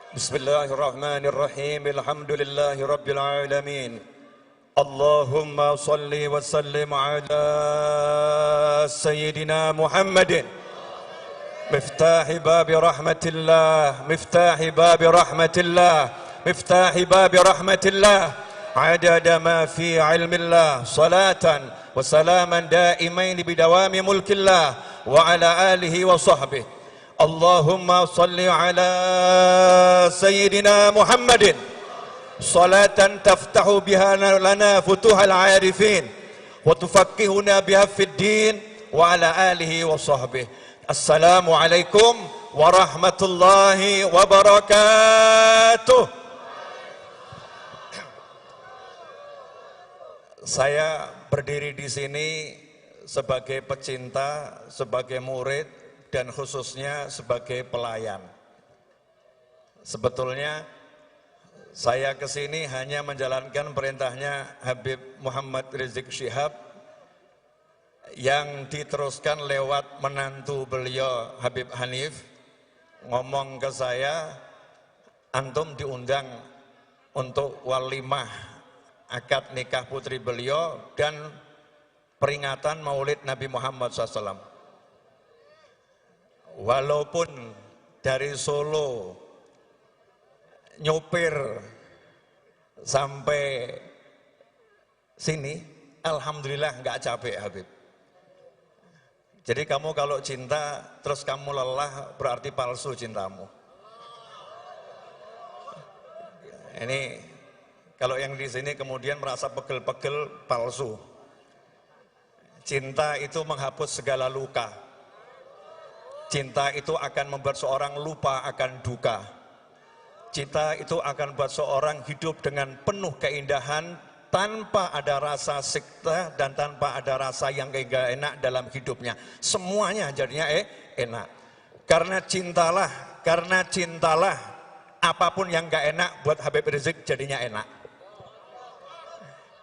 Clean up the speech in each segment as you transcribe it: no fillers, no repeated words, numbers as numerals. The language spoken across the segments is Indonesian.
Bismillahirrahmanirrahim. Alhamdulillahi rabbil alamin. Allahumma salli wa sallim ala sayyidina Muhammadin miftahi babi rahmatillah, miftahi babi rahmatillah, miftahi babi rahmatillah, adada ma fi ilmillah, salatan wa salaman daimain bidawami mulkillah wa ala alihi wa sahbihi. Allahumma salli ala sayyidina Muhammadin salatan taftahu biha lana futuhal arifin wa tufaqqihuna biha fid din wa ala alihi wa sahbihi. Assalamu alaikum warahmatullahi wabarakatuh. Saya berdiri di sini sebagai pecinta, sebagai murid, dan khususnya sebagai pelayan. Sebetulnya saya kesini hanya menjalankan perintahnya Habib Muhammad Rizik Syihab yang diteruskan lewat menantu beliau Habib Hanif. Ngomong ke saya, antum diundang untuk walimah akad nikah putri beliau dan peringatan maulid Nabi Muhammad SAW. Walaupun dari Solo nyopir sampai sini, alhamdulillah nggak capek Habib. Jadi kamu kalau cinta terus kamu lelah berarti palsu cintamu. Ini kalau yang di sini kemudian merasa pegel-pegel palsu. Cinta itu menghapus segala luka. Cinta itu akan membuat seorang lupa akan duka. Cinta itu akan membuat seorang hidup dengan penuh keindahan tanpa ada rasa sikta dan tanpa ada rasa yang gak enak dalam hidupnya. Semuanya jadinya enak. Karena cintalah apapun yang gak enak buat Habib Rizik jadinya enak.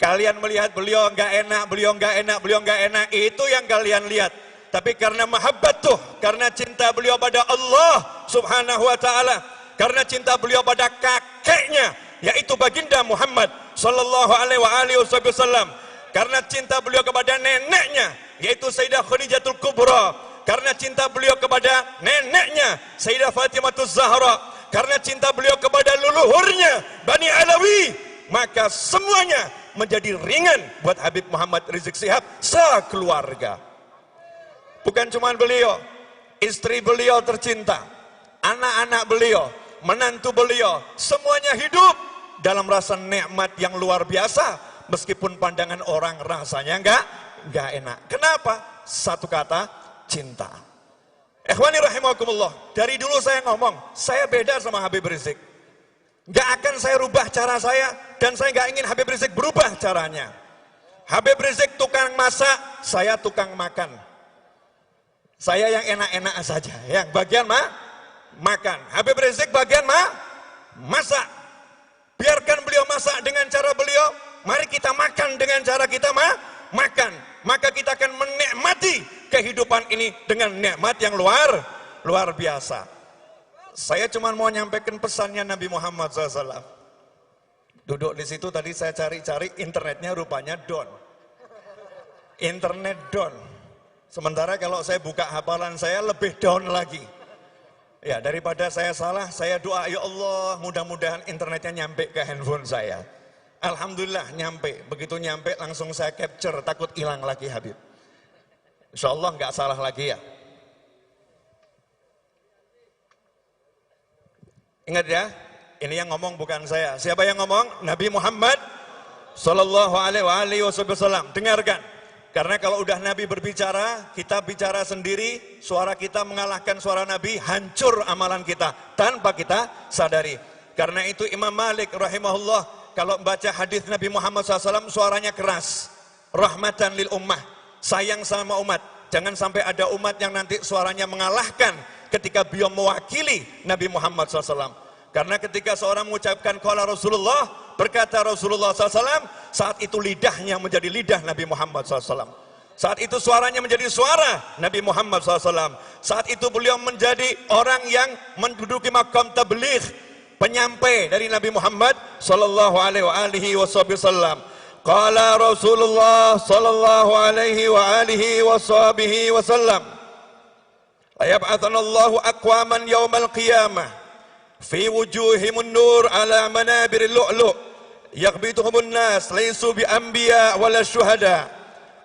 Kalian melihat beliau gak enak, beliau gak enak, beliau gak enak, itu yang kalian lihat. Tapi karena mahabbatuh, karena cinta beliau pada Allah subhanahu wa ta'ala, karena cinta beliau pada kakeknya, yaitu baginda Muhammad sallallahu alaihi wasallam, karena cinta beliau kepada neneknya, yaitu Sayyidah Khadijatul Kubra, karena cinta beliau kepada neneknya, Sayyidah Fatimahuz Zahra, karena cinta beliau kepada leluhurnya, Bani Alawi, maka semuanya menjadi ringan buat Habib Muhammad Rizik Syihab sekeluarga. Bukan cuma beliau, istri beliau tercinta, anak-anak beliau, menantu beliau, semuanya hidup dalam rasa nikmat yang luar biasa, meskipun pandangan orang rasanya enggak enak. Kenapa? Satu kata, cinta. Ikhwani rahimakumullah, dari dulu saya ngomong, saya beda sama Habib Rizik. Enggak akan saya rubah cara saya, dan saya enggak ingin Habib Rizik berubah caranya. Habib Rizik tukang masak, saya tukang makan. Saya yang enak-enak saja, yang bagian makan. Habib Rizik bagian masak. Biarkan beliau masak dengan cara beliau, mari kita makan dengan cara kita makan. Maka kita akan menikmati kehidupan ini dengan nikmat yang luar biasa. Saya cuma mau nyampaikan pesannya Nabi Muhammad SAW. Duduk di situ tadi saya cari-cari, internetnya rupanya down. Internet down. Sementara kalau saya buka hafalan saya lebih down lagi. Ya, daripada saya salah, saya doa, ya Allah, mudah-mudahan internetnya nyampe ke handphone saya. Alhamdulillah nyampe. Begitu nyampe langsung saya capture, takut hilang lagi Habib. Insya Allah nggak salah lagi ya. Ingat ya, ini yang ngomong bukan saya. Siapa yang ngomong? Nabi Muhammad sallallahu alaihi wasallam. Dengarkan. Karena kalau udah Nabi berbicara, kita bicara sendiri, suara kita mengalahkan suara Nabi, hancur amalan kita tanpa kita sadari. Karena itu Imam Malik rahimahullah, kalau membaca hadis Nabi Muhammad SAW, suaranya keras. Rahmatan lil ummah, sayang sama umat. Jangan sampai ada umat yang nanti suaranya mengalahkan ketika beliau mewakili Nabi Muhammad SAW. Karena ketika seorang mengucapkan qala Rasulullah, berkata Rasulullah SAW, saat itu lidahnya menjadi lidah Nabi Muhammad SAW. Saat itu suaranya menjadi suara Nabi Muhammad SAW. Saat itu beliau menjadi orang yang menduduki makam tabligh, penyampai dari Nabi Muhammad sallallahu alaihi wasallam. Qala Rasulullah sallallahu alaihi wasallam, la yab'atsanna Allahu aqwaman yaumal qiyamah fi wujuhimun nur ala manabiril lu'lu' yaghbituhumun nas laysu bi anbiya wala syuhada.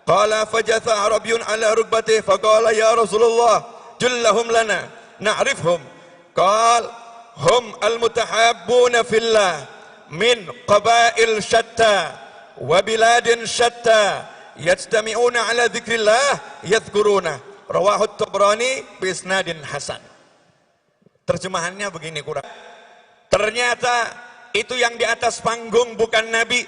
Qala fajatha arabiyyun ala rukbatihi faqala ya Rasulullah jullahum lana na'rifhum. Qala hum al-mutahabbuna fillah min qabail syatta wa biladin syatta yajtami'una ala dzikrillah yadhkuruna. Rawahu Tabrani bi isnadin hasan. Terjemahannya begini kurang. Ternyata itu yang di atas panggung bukan nabi,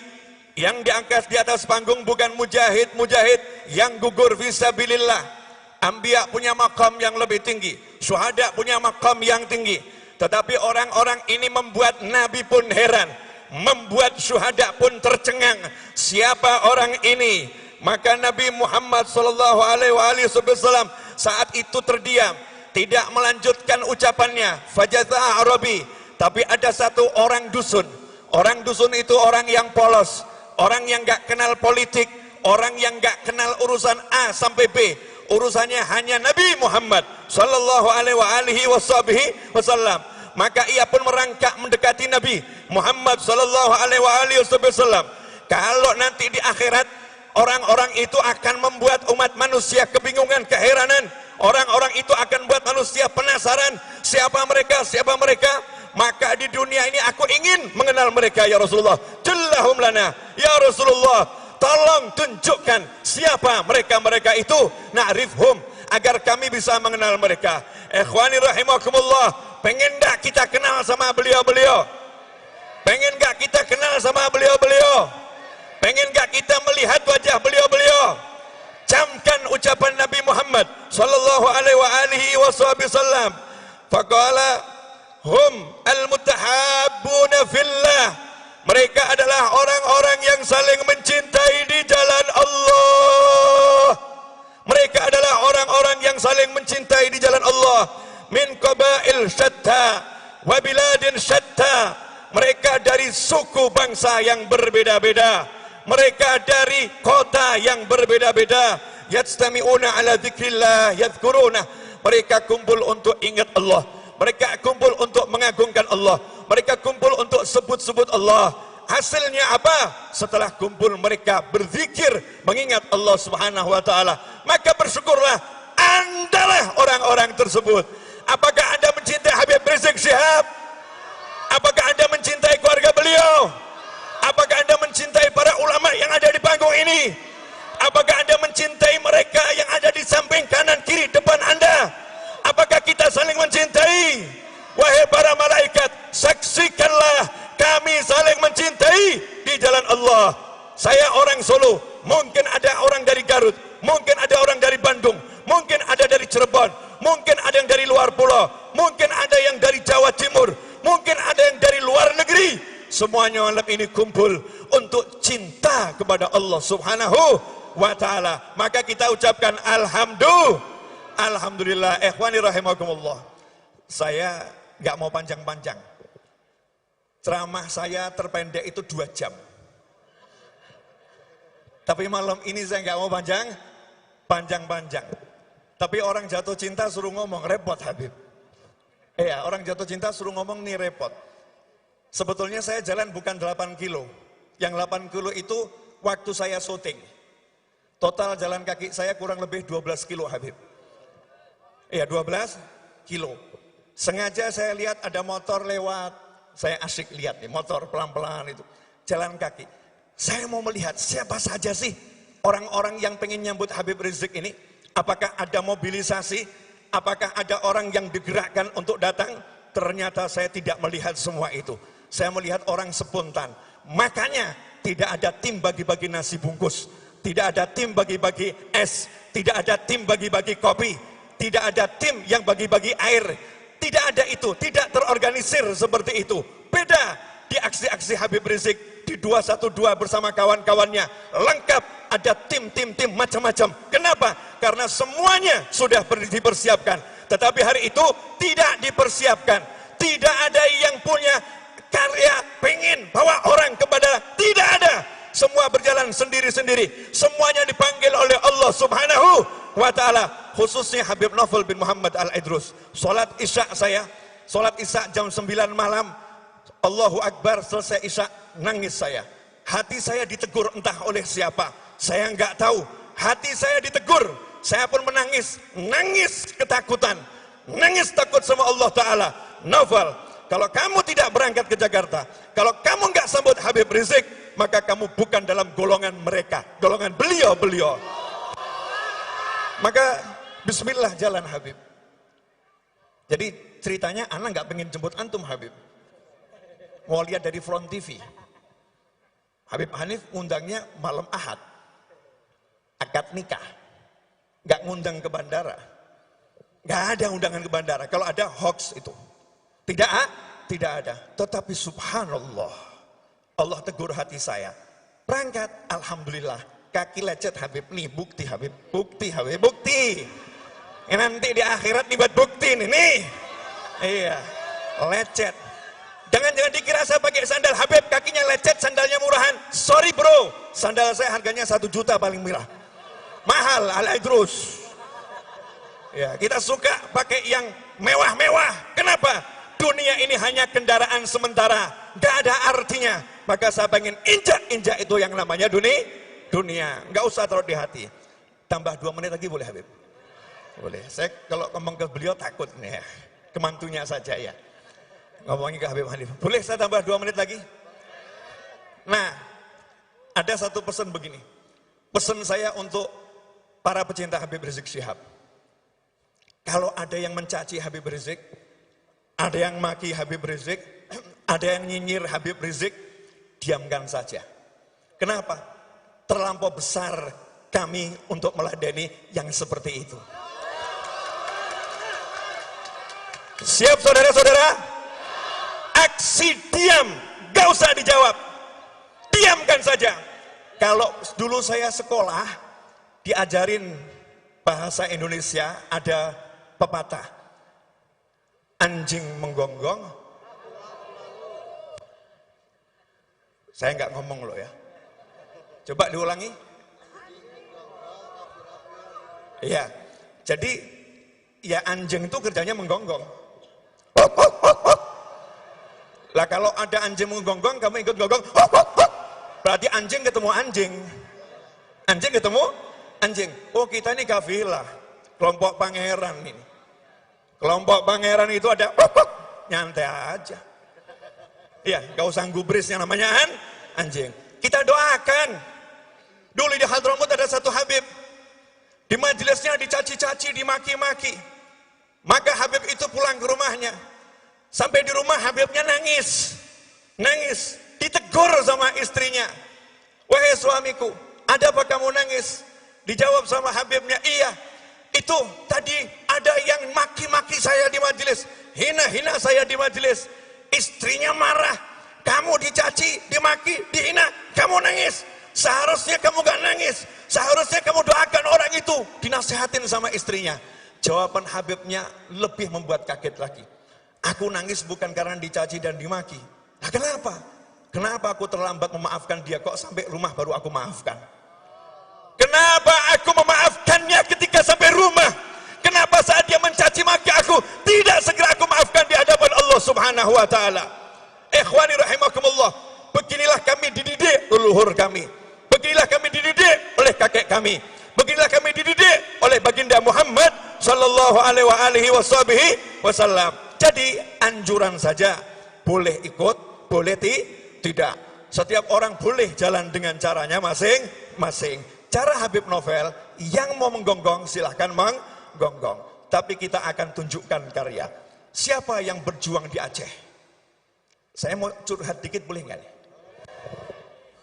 yang diangkat di atas panggung bukan mujahid-mujahid yang gugur fisabilillah. Anbiya punya makam yang lebih tinggi, syuhada punya makam yang tinggi. Tetapi orang-orang ini membuat nabi pun heran, membuat syuhada pun tercengang. Siapa orang ini? Maka Nabi Muhammad sallallahu alaihi wasallam saat itu terdiam, tidak melanjutkan ucapannya. Fajatha Arabi, tapi ada satu orang dusun. Orang dusun itu orang yang polos, orang yang gak kenal politik, orang yang gak kenal urusan A sampai B. Urusannya hanya Nabi Muhammad sallallahu alaihi wasallam. Maka ia pun merangkak mendekati Nabi Muhammad sallallahu alaihi wasallam. Kalau nanti di akhirat orang-orang itu akan membuat umat manusia kebingungan, keheranan. Orang-orang itu akan membuat manusia penasaran, siapa mereka, siapa mereka. Maka di dunia ini aku ingin mengenal mereka ya Rasulullah. Jallahum lana ya Rasulullah, tolong tunjukkan siapa mereka-mereka itu, na'rifhum, agar kami bisa mengenal mereka. Ikhwani rahimakumullah, pengen gak kita kenal sama beliau-beliau? Pengen gak kita kenal sama beliau-beliau? Pengen gak kita melihat wajah beliau-beliau? Camkan ucapan Nabi Muhammad sallallahu alaihi wasallam. Faqala hum al-mutahabbuna fillah. Mereka adalah orang-orang yang saling mencintai di jalan Allah. Mereka adalah orang-orang yang saling mencintai di jalan Allah. Min qabail syatta wa biladin syatta. Mereka dari suku bangsa yang berbeda-beda. Mereka dari kota yang berbeda-beda. Yajtami'una ala dzikrillah yadhkuruna. Mereka kumpul untuk ingat Allah. Mereka kumpul untuk mengagungkan Allah. Mereka kumpul untuk sebut-sebut Allah. Hasilnya apa? Setelah kumpul mereka berzikir, mengingat Allah Subhanahu wa taala. Maka bersyukurlah Andalah orang-orang tersebut. Apakah Anda mencintai Habib Rizik Syihab? Apakah Anda mencintai keluarga beliau? Apakah Anda mencintai para ulama yang ada di panggung ini? Apakah Anda mencintai mereka yang ada di samping, kanan, kiri, depan Anda? Apakah kita saling mencintai? Wahai para malaikat, saksikanlah kami saling mencintai di jalan Allah. Saya orang Solo, mungkin ada orang dari Garut, mungkin ada orang dari Bandung, mungkin ada dari Cirebon, mungkin ada yang dari luar pulau, mungkin ada yang dari Jawa Timur, mungkin ada yang dari luar negeri. Semuanya malam ini kumpul untuk cinta kepada Allah Subhanahu wa ta'ala. Maka kita ucapkan Alhamdulillah. Ikhwani rahimakumullah. Saya gak mau panjang-panjang. Ceramah saya terpendek itu 2 jam. Tapi malam ini saya gak mau panjang-panjang. Tapi orang jatuh cinta suruh ngomong, repot Habib. Iya, orang jatuh cinta suruh ngomong nih repot. Sebetulnya saya jalan bukan 8 kilo. Yang 8 kilo itu waktu saya syuting. Total jalan kaki saya kurang lebih 12 kilo Habib. Iya 12 kilo. Sengaja saya lihat ada motor lewat. Saya asyik lihat nih motor pelan-pelan itu. Jalan kaki. Saya mau melihat siapa saja sih orang-orang yang pengen nyambut Habib Rizik ini. Apakah ada mobilisasi? Apakah ada orang yang digerakkan untuk datang? Ternyata saya tidak melihat semua itu. Saya melihat orang spontan. Makanya tidak ada tim bagi-bagi nasi bungkus. Tidak ada tim bagi-bagi es. Tidak ada tim bagi-bagi kopi. Tidak ada tim yang bagi-bagi air. Tidak ada itu. Tidak terorganisir seperti itu. Beda di aksi-aksi Habib Rizik. Di 212 bersama kawan-kawannya. Lengkap ada tim macam-macam. Kenapa? Karena semuanya sudah dipersiapkan. Tetapi hari itu tidak dipersiapkan. Tidak ada yang punya semua berjalan sendiri-sendiri. Semuanya dipanggil oleh Allah Subhanahu wa ta'ala. Khususnya Habib Novel bin Muhammad Al-Idrus. Salat Isya jam 9 malam. Allahu Akbar, selesai Isya, nangis saya. Hati saya ditegur entah oleh siapa. Saya nggak tahu. Hati saya ditegur. Saya pun menangis. Nangis ketakutan. Nangis takut sama Allah Ta'ala. Novel, kalau kamu tidak berangkat ke Jakarta, kalau kamu nggak sambut Habib Rizik, maka kamu bukan dalam golongan mereka, golongan beliau. Maka bismillah jalan Habib. Jadi ceritanya anak nggak pengen jemput antum Habib, mau lihat dari Front TV. Habib Hanif ngundangnya malam Ahad, akad nikah, nggak ngundang ke bandara, nggak ada undangan ke bandara. Kalau ada hoax itu. Tidak ada. Tetapi subhanallah, Allah tegur hati saya. Berangkat, alhamdulillah. Kaki lecet Habib nih, bukti Habib, bukti. Nanti di akhirat nih buat bukti nih. Iya, lecet. Jangan dikira saya pakai sandal Habib, kakinya lecet, sandalnya murahan. Sorry bro, sandal saya harganya 1 juta paling murah. Mahal, Al-Idrus. Ya, kita suka pakai yang mewah-mewah. Kenapa? Dunia ini hanya kendaraan sementara, gak ada artinya. Maka saya pengen injak itu yang namanya dunia. Gak usah taruh di hati. Tambah 2 menit lagi boleh Habib? Boleh. Saya kalau ngomong ke beliau takut nih ya. Kemantunya saja ya. Ngomongin ke Habib Hanif. Boleh saya tambah 2 menit lagi? Nah, ada satu pesan begini. Pesan saya untuk para pecinta Habib Rizik Syihab. Kalau ada yang mencaci Habib Rizik, ada yang maki Habib Rizik, ada yang nyinyir Habib Rizik, diamkan saja. Kenapa? Terlampau besar kami untuk meladeni yang seperti itu. Siap saudara-saudara? Aksi diam, gak usah dijawab. Diamkan saja. Kalau dulu saya sekolah, diajarin bahasa Indonesia, ada pepatah. Anjing menggonggong. Saya nggak ngomong loh ya. Coba diulangi. Iya. Jadi ya anjing itu kerjanya menggonggong. Lah kalau ada anjing menggonggong, kamu ikut gonggong. Berarti anjing ketemu anjing. Anjing ketemu anjing. Oh kita ini kafilah. Kelompok pangeran ini. Kelompok pangeran itu ada nyantai aja. Iya, gak usah gubris yang namanya anjing. Kita doakan. Dulu di Hadramut ada satu Habib. Di majelisnya dicaci-caci, dimaki-maki. Maka Habib itu pulang ke rumahnya. Sampai di rumah Habibnya nangis. Nangis. Ditegur sama istrinya. Wahai suamiku, ada apa kamu nangis? Dijawab sama Habibnya, iya. Itu tadi ada yang maki-maki saya di majelis, hina-hina saya di majelis. Istrinya marah, kamu dicaci, dimaki, dihina, kamu nangis. Seharusnya kamu gak nangis, seharusnya kamu doakan orang itu. Dinasihatin sama istrinya. Jawaban Habibnya lebih membuat kaget lagi. Aku nangis bukan karena dicaci dan dimaki. Nah kenapa? Kenapa aku terlambat memaafkan dia, kok sampai rumah baru aku maafkan? Kenapa aku memaafkannya ketika sampai rumah? Kenapa saat dia mencaci maki aku, tidak segera aku maafkan di hadapan Allah Subhanahu wa ta'ala? Ikhwani rahimakumullah, beginilah kami dididik leluhur kami. Beginilah kami dididik oleh kakek kami. Beginilah kami dididik oleh baginda Muhammad sallallahu alaihi wasallam. Jadi anjuran saja, boleh ikut, boleh tidak. Setiap orang boleh jalan dengan caranya masing-masing. Cara Habib Novel, yang mau menggonggong silahkan menggonggong. Tapi kita akan tunjukkan karya. Siapa yang berjuang di Aceh? Saya mau curhat dikit boleh nggak nih?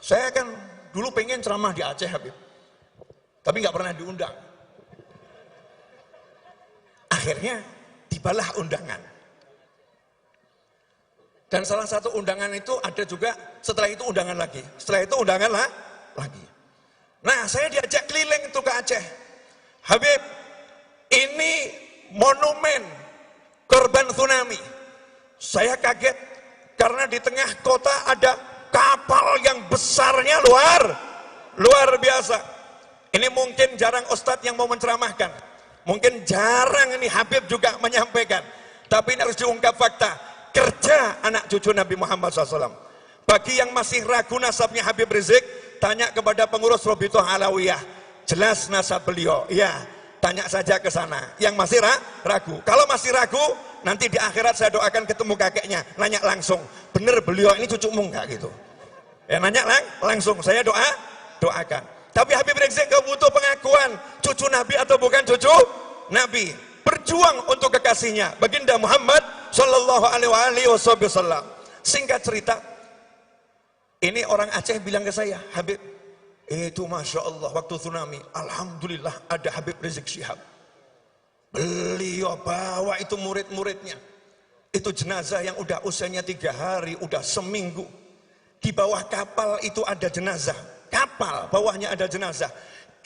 Saya kan dulu pengen ceramah di Aceh Habib. Tapi nggak pernah diundang. Akhirnya tibalah undangan. Dan salah satu undangan itu ada juga, setelah itu undangan lagi. Setelah itu undangan lagi. Nah, saya diajak keliling itu ke Aceh. Habib, ini monumen korban tsunami. Saya kaget karena di tengah kota ada kapal yang besarnya luar biasa. Ini mungkin jarang ustadz yang mau menceramahkan, mungkin jarang ini Habib juga menyampaikan, tapi ini harus diungkap fakta kerja anak cucu Nabi Muhammad SAW. Bagi yang masih ragu nasabnya Habib Rizik, tanya kepada pengurus Robitoh Alawiyah, jelas nasab beliau. Ya, tanya saja ke sana yang masih ragu. Kalau masih ragu, nanti di akhirat saya doakan ketemu kakeknya, nanya langsung, bener beliau ini cucumu enggak gitu ya, nanya langsung, saya doakan. Tapi Habib Rizik gak butuh pengakuan cucu Nabi atau bukan cucu Nabi. Berjuang untuk kekasihnya baginda Muhammad Sallallahu Alaihi Wasallam. Singkat cerita, ini orang Aceh bilang ke saya, Habib, itu Masya Allah waktu tsunami, Alhamdulillah ada Habib Rizik Syihab. Beliau bawa itu murid-muridnya. Itu jenazah yang udah usianya 3 hari, udah seminggu. Di bawah kapal itu ada jenazah. Kapal bawahnya ada jenazah.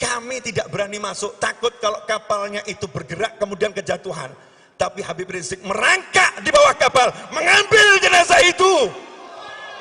Kami tidak berani masuk, takut kalau kapalnya itu bergerak kemudian kejatuhan. Tapi Habib Rizik merangkak di bawah kapal, mengambil jenazah itu,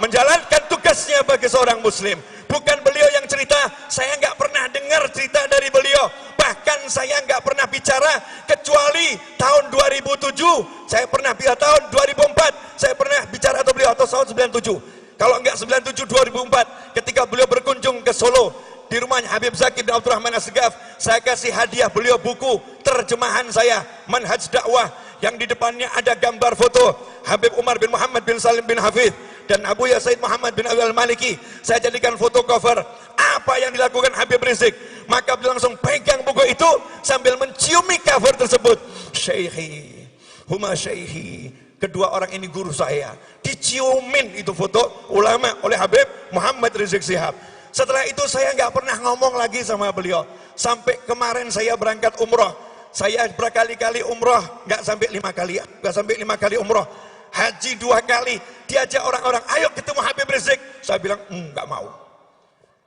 menjalankan tugasnya bagi seorang muslim. Bukan beliau yang cerita, saya nggak pernah dengar cerita dari beliau. Bahkan saya nggak pernah bicara kecuali tahun 2007. Saya pernah bicara tahun 2004. Saya pernah bicara atau beliau atau tahun 97. Kalau enggak 97 2004 ketika beliau berkunjung ke Solo di rumahnya Habib Zakir bin Abdurrahman Assegaf, saya kasih hadiah beliau buku terjemahan saya Manhaj Dakwah yang di depannya ada gambar foto Habib Umar bin Muhammad bin Salim bin Hafidh dan Abu Ya Said Muhammad bin Abdul Maliki. Saya jadikan foto cover apa yang dilakukan Habib Rizik. Maka beliau langsung pegang buku itu sambil menciumi cover tersebut. Syekhi, huma syekhi. Kedua orang ini guru saya. Diciumin itu foto ulama oleh Habib Muhammad Rizik Syihab. Setelah itu saya nggak pernah ngomong lagi sama beliau. Sampai kemarin saya berangkat umroh. Saya berkali-kali umroh, nggak sampai 5 kali, nggak sampai 5 kali umroh. Haji 2 kali. Diajak orang-orang, ayo ketemu Habib Rizik. Saya bilang, nggak mau.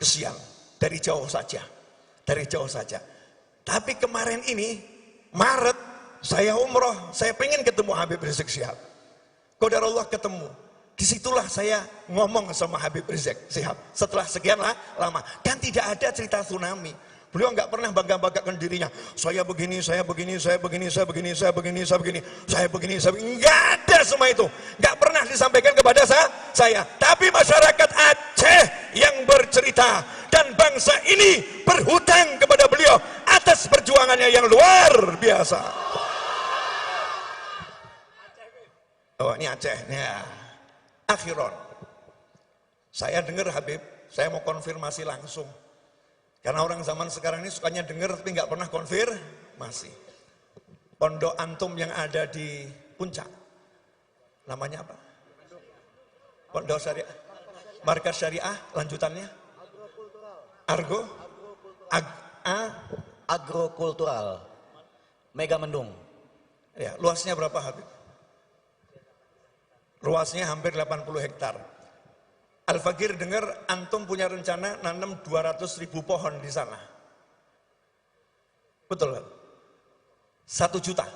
Kesian, dari jauh saja. Dari jauh saja. Tapi kemarin ini, Maret, saya umroh, saya pengen ketemu Habib Rizik Syihab. Qadarullah ketemu. Disitulah saya ngomong sama Habib Rizik Syihab. Setelah sekian lama. Dan tidak ada cerita tsunami. Beliau nggak pernah bangga-banggakan dirinya. Saya begini, saya begini, saya begini, saya begini, saya begini, saya begini, saya begini, saya begini. Nggak ada semua itu. Nggak pernah disampaikan kepada saya. Tapi masyarakat Aceh yang bercerita. Dan bangsa ini berhutang kepada beliau atas perjuangannya yang luar biasa. Oh ini Aceh, ya. Akhiron, saya dengar Habib, saya mau konfirmasi langsung. Karena orang zaman sekarang ini sukanya dengar tapi nggak pernah konfirmasi. Pondok antum yang ada di Puncak, namanya apa? Pondok Syariah, Markas Syariah, lanjutannya? Agrokultural, Mega Mendung. Ya, luasnya berapa Habib? Luasnya hampir 80 hektar. Al-Fakir dengar antum punya rencana nanam 200.000 pohon di sana. Betul kan? 1 juta.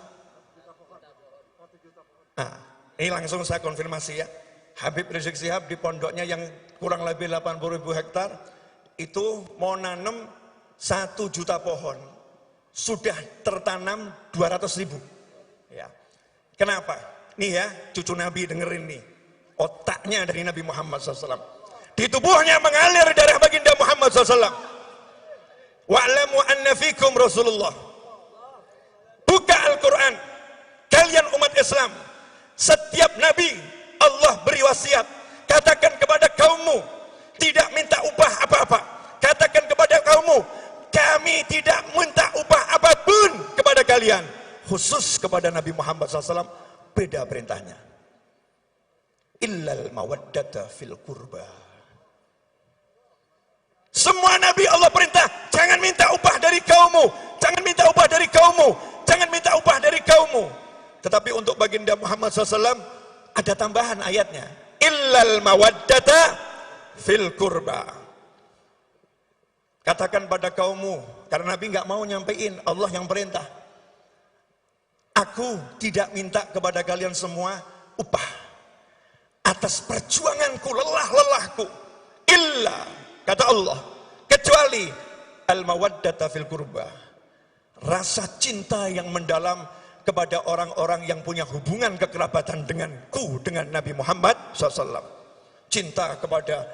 Nah, ini langsung saya konfirmasi ya. Habib Rizik Syihab di pondoknya yang kurang lebih 80.000 hektar itu mau nanam 1 juta pohon. Sudah tertanam 200.000. Ya. Kenapa? Nih ya, cucu Nabi dengerin nih. Otaknya dari Nabi Muhammad SAW. Di tubuhnya mengalir darah baginda Muhammad SAW. Wa'lamu anna fikum Rasulullah. Buka Al-Quran. Kalian umat Islam. Setiap Nabi Allah beri wasiat. Katakan kepada kaummu. Tidak minta upah apa-apa. Katakan kepada kaummu. Kami tidak minta upah apapun kepada kalian. Khusus kepada Nabi Muhammad SAW. Beda perintahnya. Illal mawaddata fil qurba. Semua nabi Allah perintah, jangan minta upah dari kaummu, jangan minta upah dari kaummu, jangan minta upah dari kaummu. Tetapi untuk baginda Muhammad SAW ada tambahan ayatnya. Illal mawaddata fil qurba. Katakan pada kaummu, karena Nabi nggak mau nyampein, Allah yang perintah. Aku tidak minta kepada kalian semua upah. atas perjuanganku, lelah-lelahku, illa, kata Allah, kecuali al-mawaddata fil qurba, rasa cinta yang mendalam kepada orang-orang yang punya hubungan kekerabatan denganku, dengan Nabi Muhammad SAW. Cinta kepada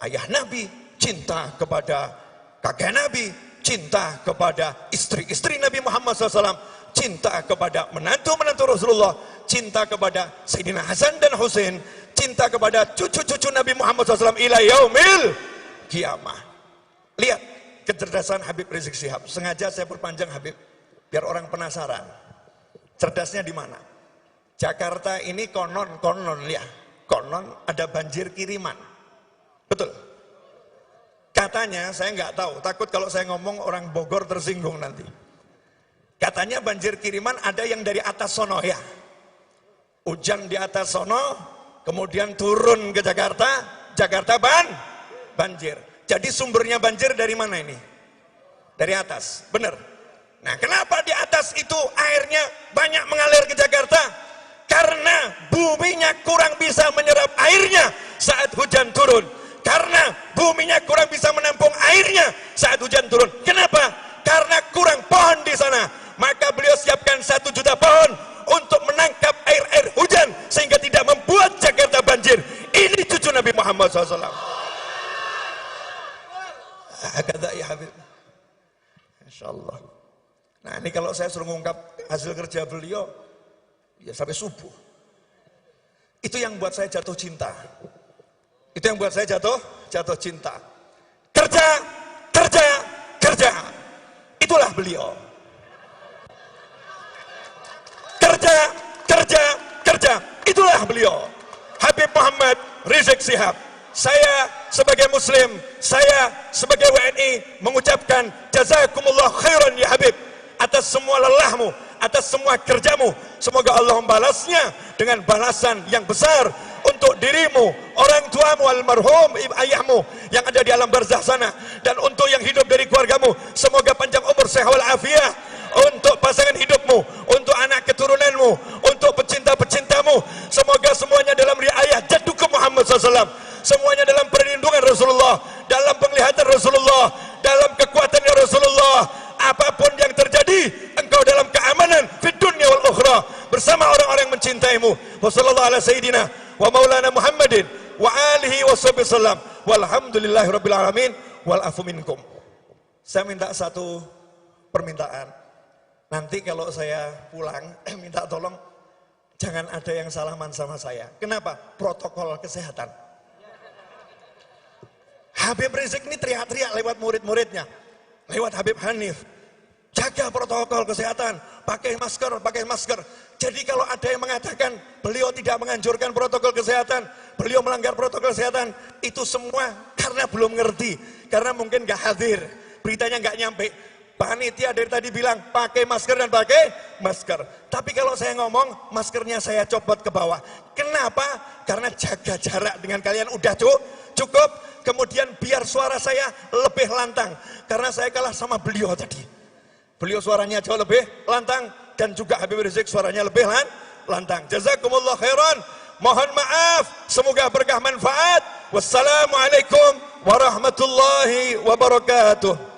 ayah Nabi, cinta kepada kakek Nabi, cinta kepada istri-istri Nabi Muhammad SAW, cinta kepada menantu-menantu Rasulullah, cinta kepada Sayyidina Hasan dan Husain, cinta kepada cucu-cucu Nabi Muhammad SAW ila yaumil kiamah. Lihat kecerdasan Habib Rizik Syihab. Sengaja saya perpanjang Habib, biar orang penasaran. Cerdasnya di mana? Jakarta ini konon ya, konon ada banjir kiriman. Betul? Katanya, saya nggak tahu, takut kalau saya ngomong orang Bogor tersinggung nanti. Katanya banjir kiriman ada yang dari atas sono ya. Hujan di atas sono, kemudian turun ke Jakarta, Jakarta banjir. Jadi sumbernya banjir dari mana ini? Dari atas, benar. Nah, kenapa di atas itu airnya banyak mengalir ke Jakarta? Karena buminya kurang bisa menyerap airnya saat hujan turun. Karena buminya kurang bisa menampung airnya saat hujan turun. Kenapa? Karena kurang pohon di sana. Maka beliau siapkan 1 juta pohon untuk menangkap air-air hujan sehingga tidak membuat Jakarta banjir. Ini cucu Nabi Muhammad SAW. Kata ya Habib. Insyaallah. Nah, ini kalau saya suruh mengungkap hasil kerja beliau, ya sampai subuh. Itu yang buat saya jatuh cinta. Itu yang buat saya jatuh cinta. Kerja. Itulah beliau. Kerja. Itulah beliau. Habib Muhammad Rizik Syihab. Saya sebagai Muslim, saya sebagai WNI mengucapkan jazakumullah khairan ya Habib, atas semua lelahmu, atas semua kerjamu. Semoga Allah membalasnya dengan balasan yang besar untuk dirimu, orang tuamu almarhum ayahmu yang ada di alam barzah sana, dan untuk yang hidup dari keluargamu, semoga panjang umur, sehat walafiat. Untuk pasangan hidupmu, untuk anak keturunanmu, untuk pecinta-pecintamu, semoga semuanya dalam riayah jaddukum Muhammad SAW, semuanya dalam perlindungan Rasulullah, dalam penglihatan Rasulullah, dalam kekuatannya Rasulullah. Apapun yang terjadi, engkau dalam keamanan fid dunya wal ukhra bersama orang-orang yang mencintaimu. Wassallallahu ala sayyidina wa maulana Muhammadin wa alihi wasallam. Walhamdulillahirabbil alamin wal afu minkum. Saya minta satu permintaan. Nanti kalau saya pulang minta tolong jangan ada yang salaman sama saya. Kenapa? Protokol kesehatan. Habib Rizik ini teriak-teriak lewat murid-muridnya, lewat Habib Hanif, jaga protokol kesehatan, pakai masker. Jadi kalau ada yang mengatakan beliau tidak menganjurkan protokol kesehatan, beliau melanggar protokol kesehatan, itu semua karena belum ngerti, karena mungkin gak hadir, beritanya gak nyampe. Panitia dari tadi bilang pakai masker dan pakai masker. Tapi kalau saya ngomong, maskernya saya copot ke bawah. Kenapa? Karena jaga jarak dengan kalian udah cukup. Kemudian biar suara saya lebih lantang. Karena saya kalah sama beliau tadi. Beliau suaranya jauh lebih lantang. Dan juga Habib Rizik suaranya lebih lantang. Jazakumullah khairan. Mohon maaf. Semoga berkah manfaat. Wassalamualaikum warahmatullahi wabarakatuh.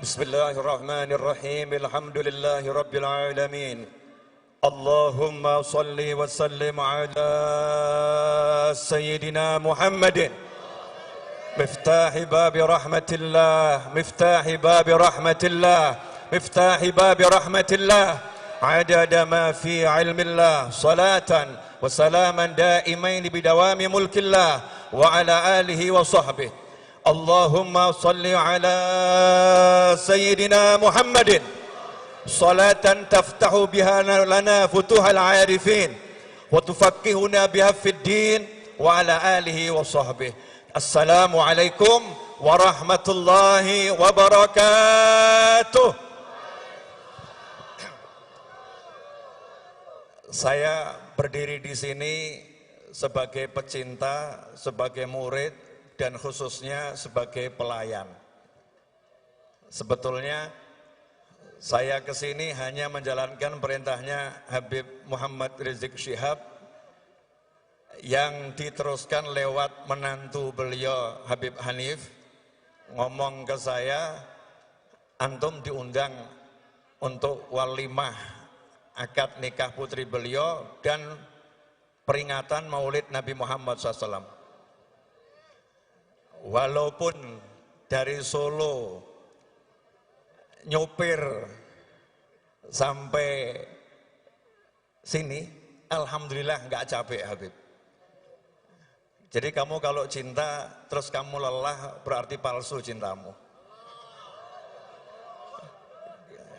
Bismillahirrahmanirrahim. Alhamdulillahi rabbil alamin. Allahumma salli wa sallim ala sayyidina Muhammadin miftahi babi rahmatillah, miftahi babi rahmatillah, miftahi babi rahmatillah, adada ma fi ilmillah, salatan wa salaman daimain bidawami mulkillah wa ala alihi wa sahbihi. Allahumma salli ala sayyidina Muhammadin salatan taftahu biha lana futuhal arifin wa tufakkihuna biha fid din wa ala alihi wa sahbihi. Assalamu alaikum warahmatullahi wabarakatuh. Saya berdiri di sini sebagai pecinta, sebagai murid, dan khususnya sebagai pelayan. Sebetulnya saya ke sini hanya menjalankan perintahnya Habib Muhammad Rizik Syihab yang diteruskan lewat menantu beliau Habib Hanif, ngomong ke saya, antum diundang untuk walimah akad nikah putri beliau dan peringatan maulid Nabi Muhammad SAW. Walaupun dari Solo nyopir sampai sini, alhamdulillah nggak capek Habib. Jadi kamu kalau cinta terus kamu lelah berarti palsu cintamu.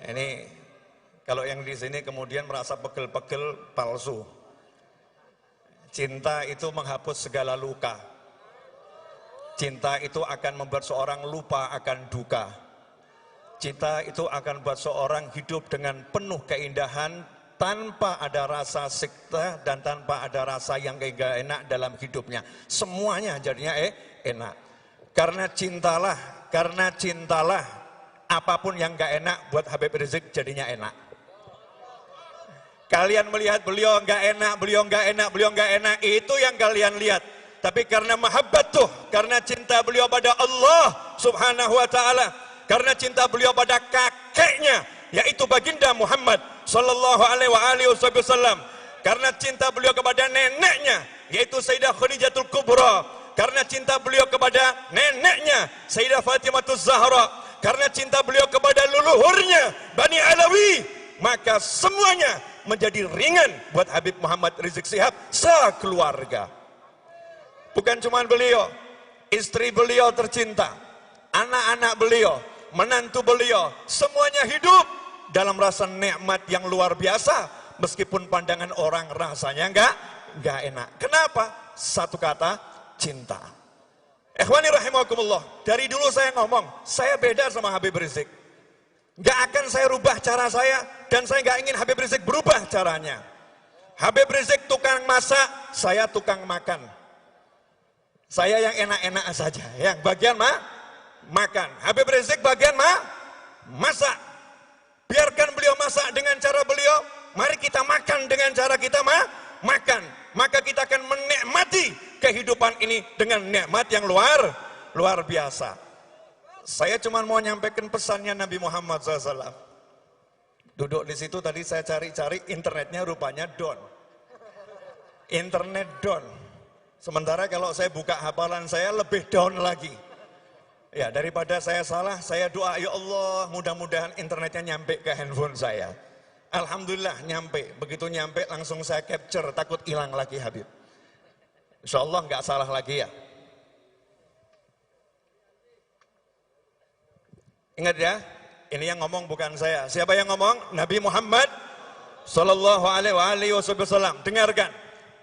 Ini kalau yang di sini kemudian merasa pegel-pegel, palsu. Cinta itu menghapus segala luka. Cinta itu akan membuat seorang lupa akan duka. Cinta itu akan membuat seorang hidup dengan penuh keindahan tanpa ada rasa sikta dan tanpa ada rasa yang gak enak dalam hidupnya. Semuanya jadinya enak. Karena cintalah apapun yang gak enak buat Habib Rizik jadinya enak. Kalian melihat beliau gak enak, itu yang kalian lihat. Tapi karena mahabbatuh, karena cinta beliau pada Allah Subhanahu wa ta'ala, karena cinta beliau pada kakeknya, yaitu baginda Muhammad sallallahu alaihi wasallam, karena cinta beliau kepada neneknya, yaitu Sayyidah Khadijatul Kubra, karena cinta beliau kepada neneknya Sayyidah Fatimahuz Zahra, karena cinta beliau kepada leluhurnya Bani Alawi, maka semuanya menjadi ringan buat Habib Muhammad Rizik Syihab sekeluarga. Bukan cuma beliau, istri beliau tercinta, anak-anak beliau, menantu beliau, semuanya hidup dalam rasa nikmat yang luar biasa, meskipun pandangan orang rasanya enggak enak. Kenapa? Satu kata, cinta. Ikhwani rahimakumullah, dari dulu saya ngomong, saya beda sama Habib Rizik. Enggak akan saya rubah cara saya, dan saya enggak ingin Habib Rizik berubah caranya. Habib Rizik tukang masak, saya tukang makan. Saya yang enak-enak saja, yang bagian makan. Habib Rizik bagian masak. Biarkan beliau masak dengan cara beliau, mari kita makan dengan cara kita makan. Maka kita akan menikmati kehidupan ini dengan nikmat yang luar biasa. Saya cuma mau nyampaikan pesannya Nabi Muhammad SAW. Duduk di situ tadi saya cari-cari, internetnya rupanya down. Internet down. Sementara kalau saya buka hafalan saya lebih down lagi. Ya, daripada saya salah, saya doa, ya Allah, mudah-mudahan internetnya nyampe ke handphone saya. Alhamdulillah nyampe. Begitu nyampe langsung saya capture, takut hilang lagi Habib. Insya Allah nggak salah lagi ya. Ingat ya, ini yang ngomong bukan saya. Siapa yang ngomong? Nabi Muhammad sallallahu alaihi wasallam. Dengarkan.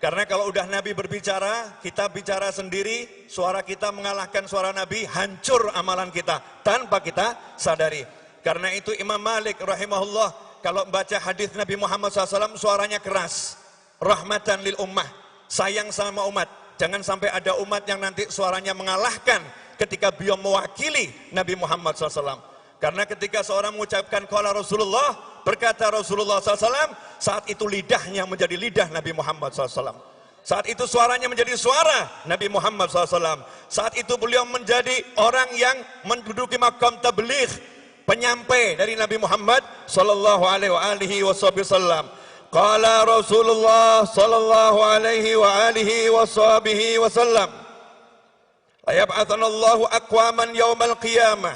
Karena kalau udah Nabi berbicara, kita bicara sendiri, suara kita mengalahkan suara Nabi, hancur amalan kita tanpa kita sadari. Karena itu Imam Malik rahimahullah, kalau baca hadis Nabi Muhammad SAW, suaranya keras. Rahmatan lil ummah, sayang sama umat. Jangan sampai ada umat yang nanti suaranya mengalahkan ketika beliau mewakili Nabi Muhammad SAW. Karena ketika seorang mengucapkan qala Rasulullah, berkata Rasulullah SAW, saat itu lidahnya menjadi lidah Nabi Muhammad SAW. Saat itu suaranya menjadi suara Nabi Muhammad SAW. Saat itu beliau menjadi orang yang menduduki makam tabligh, penyampai dari Nabi Muhammad sallallahu alaihi wasallam. Qala Rasulullah sallallahu alaihi wasallam, la yab'athana Allahu aqwaman yaumal qiyamah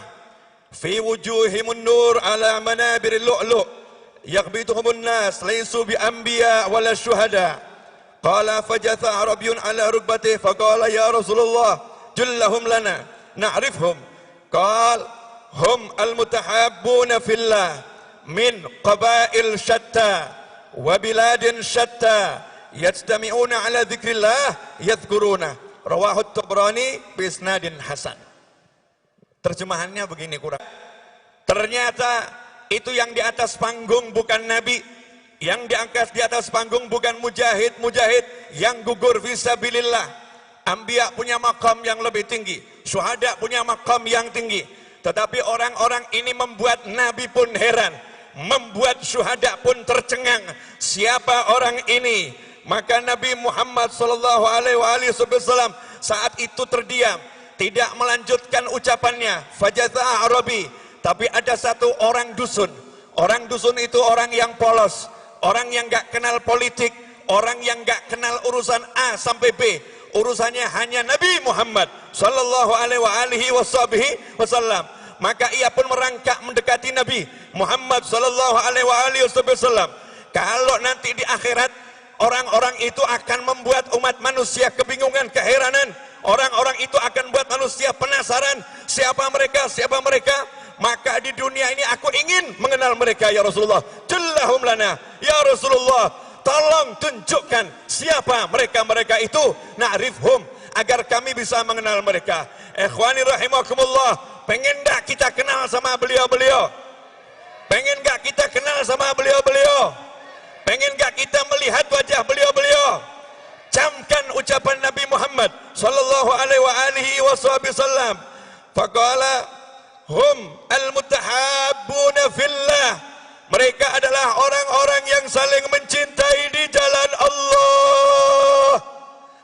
fi wujuhimun nur ala manabiril lu'lu' yaghbituhumun nas laysu bi anbiya wala syuhada. Qala fajatha arabiyyun ala rukbatihi faqala ya Rasulullah jullahum lana na'rifhum. Qala hum al-mutahabbuna fillah min qabail syatta wa biladin syatta yajtami'una ala dzikrillah yadhkuruna. Rawahu at-Tabrani bi isnadin hasan. Terjemahannya begini kurang. Ternyata itu yang di atas panggung bukan Nabi, Yang diangkat di atas panggung bukan mujahid-mujahid yang gugur fisabilillah. Anbiya punya makam yang lebih tinggi, syuhada punya makam yang tinggi. Tetapi orang-orang ini membuat Nabi pun heran, membuat syuhada pun tercengang. Siapa orang ini? Maka Nabi Muhammad SAW saat itu terdiam, tidak melanjutkan ucapannya. Fajatha Arabi. Tapi ada satu orang dusun. Orang dusun itu orang yang polos, orang yang gak kenal politik, orang yang gak kenal urusan A sampai B. Urusannya hanya Nabi Muhammad sallallahu alaihi wasallam. Maka ia pun merangkak mendekati Nabi Muhammad sallallahu alaihi wasallam. Kalau nanti di akhirat orang-orang itu akan membuat umat manusia kebingungan, keheranan. Orang-orang itu akan membuat manusia penasaran, siapa mereka, siapa mereka. Maka di dunia ini aku ingin mengenal mereka ya Rasulullah. Jallahum lana ya Rasulullah, tolong tunjukkan siapa mereka-mereka itu, na'rifhum, agar kami bisa mengenal mereka. Ikhwani rahimakumullah, pengen gak kita kenal sama beliau-beliau? Pengen gak kita kenal sama beliau-beliau? Pengen gak kita melihat wajah beliau-beliau? Camkan ucapan Nabi Muhammad sallallahu alaihi wasallam. Faqala hum al-mutahabbuna fillah. Mereka adalah orang-orang yang saling mencintai di jalan Allah.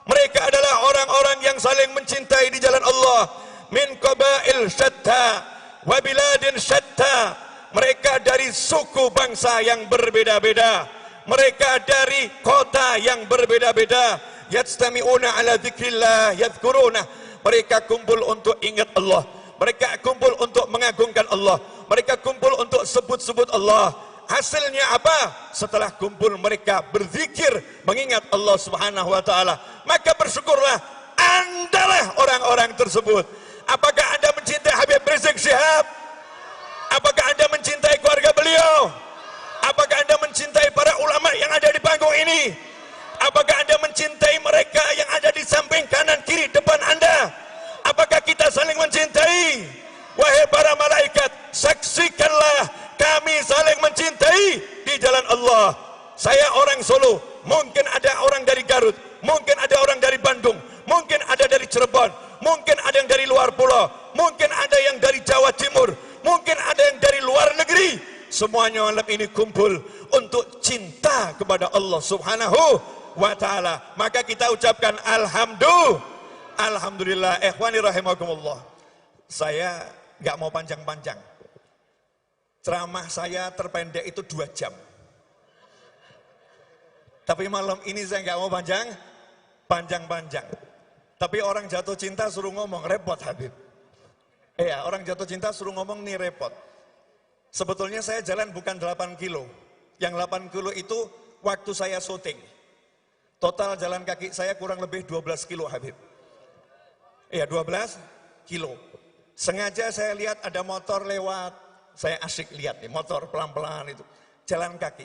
Mereka adalah orang-orang yang saling mencintai di jalan Allah. Min qabail syatta wa biladin syatta. Mereka dari suku bangsa yang berbeda-beda. Mereka dari kota yang berbeda-beda. Yajtami'una ala dzikrillah yadhkuruna. Mereka kumpul untuk ingat Allah. Mereka kumpul untuk mengagungkan Allah. Mereka kumpul untuk sebut-sebut Allah. Hasilnya apa? Setelah kumpul mereka berzikir, mengingat Allah Subhanahu wa taala. Maka bersyukurlah Andalah orang-orang tersebut. Apakah Anda mencintai Habib Rizik Syihab? Apakah Anda mencintai keluarga beliau? Apakah Anda mencintai para ulama yang ada di panggung ini? Apakah Anda mencintai mereka yang ada di samping kanan kiri depan Anda? Apakah kita saling mencintai? Wahai para malaikat, saksikanlah kami saling mencintai di jalan Allah. Saya orang Solo, mungkin ada orang dari Garut, mungkin ada orang dari Bandung, mungkin ada dari Cirebon, mungkin ada yang dari luar pulau, mungkin ada yang dari Jawa Timur, mungkin ada yang dari luar negeri. Semuanya malam ini kumpul untuk cinta kepada Allah Subhanahu wa ta'ala. Maka kita ucapkan Alhamdulillah. Ikhwani rahimakumullah. Saya gak mau panjang-panjang. Ceramah saya terpendek itu 2 jam. Tapi malam ini saya gak mau panjang-panjang. Tapi orang jatuh cinta suruh ngomong, repot Habib. Iya, orang jatuh cinta suruh ngomong nih repot. Sebetulnya saya jalan bukan 8 kilo. Yang 8 kilo itu waktu saya syuting. Total jalan kaki saya kurang lebih 12 kilo Habib. Iya 12 kilo. Sengaja saya lihat ada motor lewat. Saya asyik lihat nih motor pelan-pelan itu. Jalan kaki.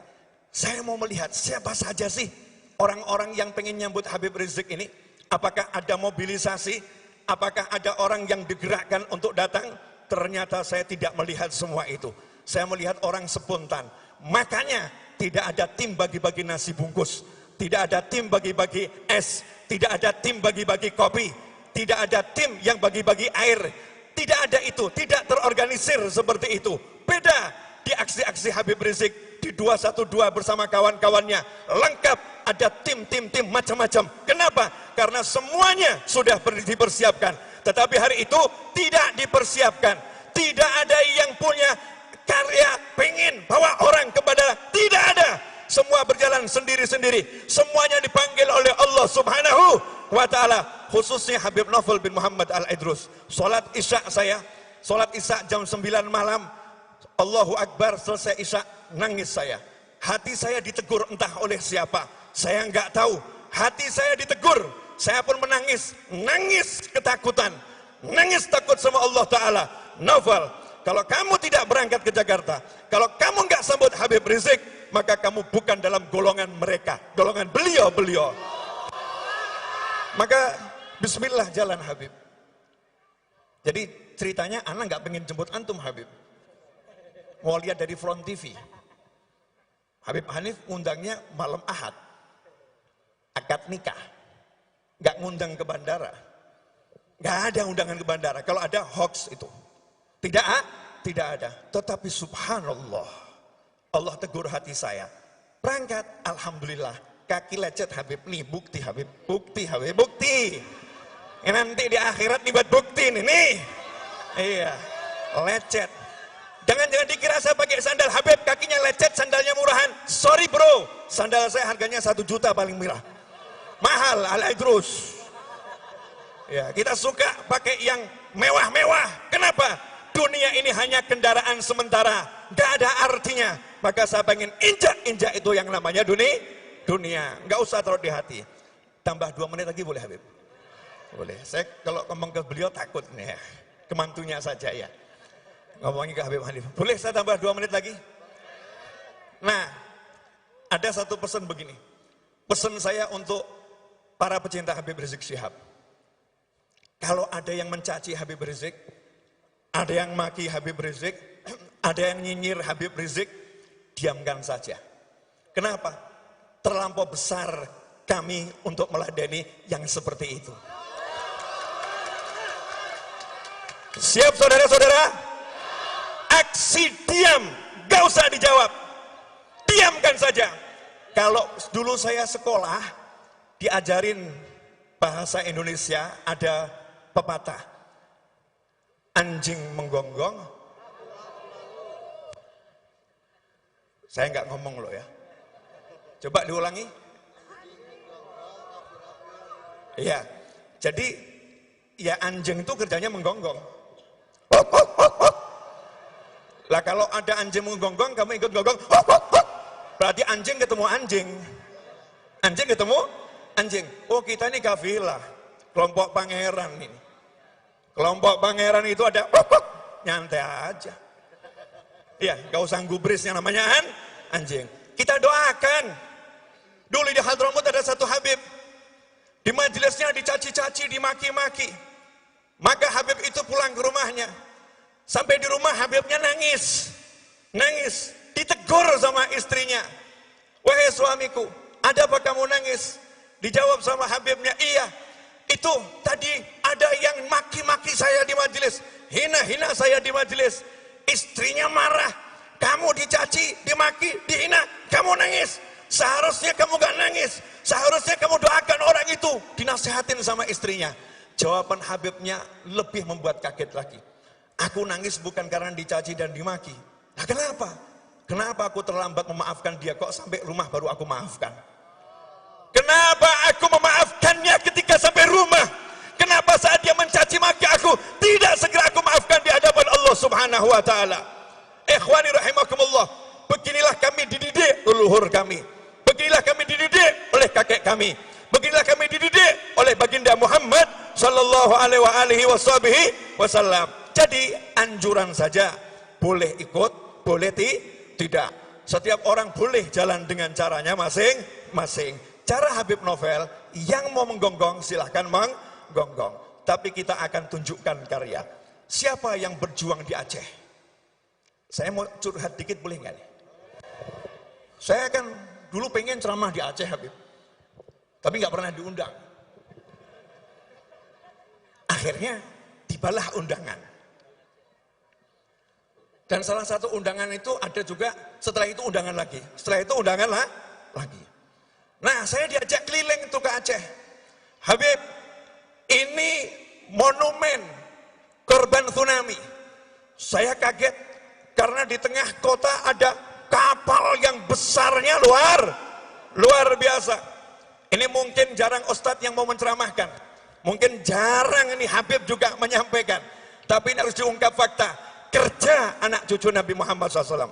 Saya mau melihat siapa saja sih orang-orang yang pengen nyambut Habib Rizik ini. Apakah ada mobilisasi? Apakah ada orang yang digerakkan untuk datang? Ternyata saya tidak melihat semua itu. Saya melihat orang spontan. Makanya tidak ada tim bagi-bagi nasi bungkus. Tidak ada tim bagi-bagi es. Tidak ada tim bagi-bagi kopi. Tidak ada tim yang bagi-bagi air. Tidak ada itu. Tidak terorganisir seperti itu. Beda di aksi-aksi Habib Rizik. Di 212 bersama kawan-kawannya. Lengkap. Ada tim macam-macam. Kenapa? Karena semuanya sudah dipersiapkan. Tetapi hari itu tidak dipersiapkan. Tidak ada yang punya karya pengen bawa orang kepada. Tidak ada. Semua berjalan sendiri-sendiri. Semuanya dipanggil oleh Allah Subhanahu wa ta'ala. Khususnya Habib Novel bin Muhammad Al-Idrus. Salat Isya saya, salat Isya jam 9 malam. Allahu Akbar, selesai Isya, nangis saya. Hati saya ditegur entah oleh siapa. Saya nggak tahu. Hati saya ditegur. Saya pun menangis. Nangis ketakutan. Nangis takut sama Allah Ta'ala. Novel, kalau kamu tidak berangkat ke Jakarta, kalau kamu nggak sambut Habib Rizik, maka kamu bukan dalam golongan mereka, golongan beliau-beliau. Maka bismillah jalan Habib. Jadi ceritanya anak nggak pengen jemput antum Habib. Mau lihat dari front TV. Habib Hanif ngundangnya malam Ahad, akad nikah, nggak ngundang ke bandara, nggak ada undangan ke bandara. Kalau ada hoax itu, tidak ada. Tetapi subhanallah, Allah tegur hati saya. Berangkat, alhamdulillah, kaki lecet Habib nih, bukti Habib, bukti Habib, bukti. Nanti di akhirat nih buat bukti nih. Iya, lecet. Jangan dikira saya pakai sandal Habib, kakinya lecet, sandalnya murahan. Sorry bro, sandal saya harganya 1 juta paling murah. Mahal, Al-Idrus. Ya, kita suka pakai yang mewah-mewah. Kenapa? Dunia ini hanya kendaraan sementara, gak ada artinya. Maka saya pengen injak itu yang namanya dunia. Nggak usah taruh di hati. Tambah 2 menit lagi boleh Habib? Boleh. Saya kalau ngomong ke beliau takut nih ya. Kemantunya saja ya. Ngomongin ke Habib Hanif. Boleh saya tambah 2 menit lagi? Nah, ada satu pesan begini. Pesan saya untuk para pecinta Habib Rizik Syihab. Kalau ada yang mencaci Habib Rizik, ada yang maki Habib Rizik, ada yang nyinyir Habib Rizik, diamkan saja. Kenapa? Terlampau besar kami untuk meladeni yang seperti itu. Siap saudara-saudara? Aksi diam, gak usah dijawab. Diamkan saja. Kalau dulu saya sekolah, diajarin bahasa Indonesia, ada pepatah. Anjing menggonggong. Saya nggak ngomong loh ya. Coba diulangi. Iya. Jadi ya anjing itu kerjanya menggonggong. Lah kalau ada anjing menggonggong, kamu ikut gonggong. Berarti anjing ketemu anjing. Anjing ketemu anjing. Oh kita ini kafilah. Kelompok pangeran ini. Kelompok pangeran itu ada nyantai aja. Ya, gak usah gubris yang namanya anjing. Kita doakan. Dulu di Hadramut ada satu Habib. Di majelisnya dicaci-caci, dimaki-maki. Maka Habib itu pulang ke rumahnya. Sampai di rumah Habibnya nangis. Nangis. Ditegur sama istrinya. Wahai suamiku, ada apa kamu nangis? Dijawab sama Habibnya, iya. Itu tadi ada yang maki-maki saya di majelis. Hina-hina saya di majelis. Istrinya marah. Kamu dicaci, dimaki, dihina. Kamu nangis. Seharusnya kamu gak nangis. Seharusnya kamu doakan orang itu. Dinasihatin sama istrinya. Jawaban Habibnya lebih membuat kaget lagi. Aku nangis bukan karena dicaci dan dimaki. Nah kenapa? Kenapa aku terlambat memaafkan dia? Kok sampai rumah baru aku maafkan? Kenapa aku memaafkannya ketika sampai rumah? Kenapa saat dia mencaci maki aku tidak segera aku maafkan di hadapan Allah Subhanahu wa taala? Ikhwani rahimakumullah, beginilah kami dididik leluhur kami. Beginilah kami dididik oleh kakek kami. Beginilah kami dididik oleh baginda Muhammad sallallahu alaihi wasallam. Jadi anjuran saja, boleh ikut, boleh tidak. Setiap orang boleh jalan dengan caranya masing-masing. Cara Habib Novel, yang mau menggonggong silahkan menggonggong. Tapi kita akan tunjukkan karya. Siapa yang berjuang di Aceh? Saya mau curhat dikit boleh nggak nih? Saya kan dulu pengen ceramah di Aceh Habib. Tapi nggak pernah diundang. Akhirnya tibalah undangan. Dan salah satu undangan itu ada juga, setelah itu undangan lagi. Setelah itu undangan lagi. Nah, saya diajak keliling itu ke Aceh. Habib, ini monumen korban tsunami. Saya kaget karena di tengah kota ada kapal yang besarnya luar biasa. Ini mungkin jarang ustadz yang mau menceramahkan. Mungkin jarang ini Habib juga menyampaikan. Tapi ini harus diungkap fakta. Kerja anak cucu Nabi Muhammad SAW.